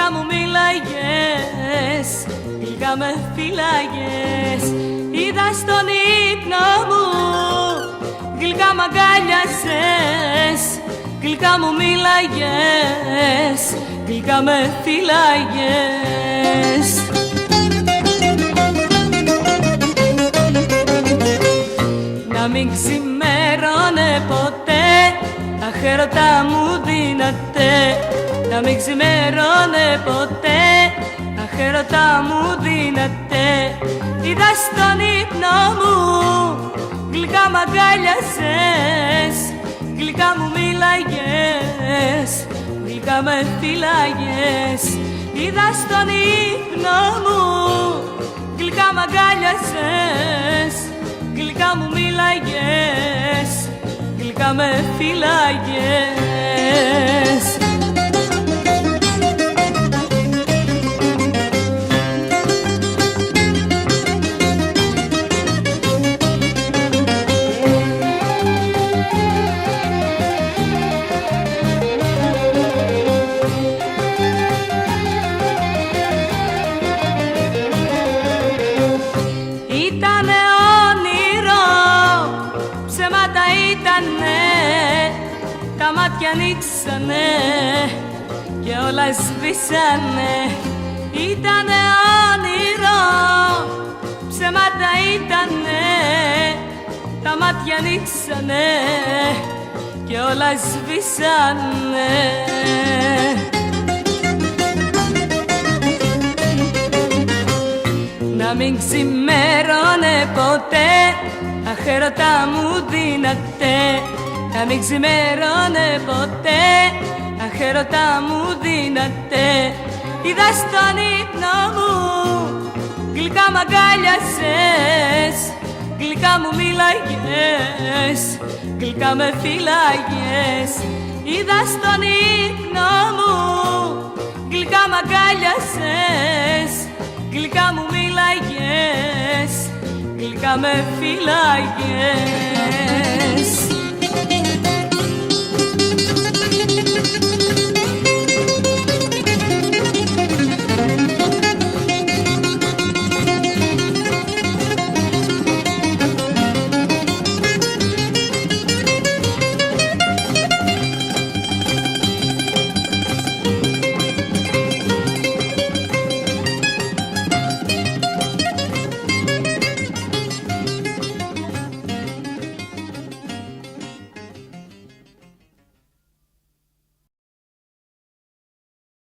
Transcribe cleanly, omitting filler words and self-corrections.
γλυκά μου μίλαγες, γλυκά με φύλαγες. Είδα στον ύπνο μου, γλυκά μ' αγκάλιασες, γλυκά μου μίλαγες, γλυκά με φύλαγες. Να μην ξημέρωνε ποτέ, αχ έρωτα μου δύναται. Να μην ξημέρωνε ποτέ, αχ έρωτα μου δύναται. Είδα στον ύπνο μου, γλυκά μ' αγκάλιασες, γλυκά μου μίλαγες, γλυκά με φύλαγες. Είδα στον ύπνο μου, γλυκά μ' αγκάλιασες, γλυκά μου μίλαγες, γλυκά με φύλαγες. Ήτανε όνειρο, ψέματα ήτανε, τα μάτια ανοίξανε και όλα σβήσανε. Ήτανε όνειρο, ψέματα ήτανε, τα μάτια ανοίξανε και όλα σβήσανε. Να μην ξημέρωνε ποτέ, αχ έρωτα μου δύναται. Να μην ξημέρωνε ποτέ, αχ έρωτα μου δύναται. Είδα στον ύπνο μου, γλυκά μ' αγκάλιασες, γλυκά μου μίλαγες, γλυκά με φύλαγες. Είδα στον ύπνο μου, γλυκά μ' αγκάλιασες, γλυκά μου μίλαγες, γλυκά με φύλαγες.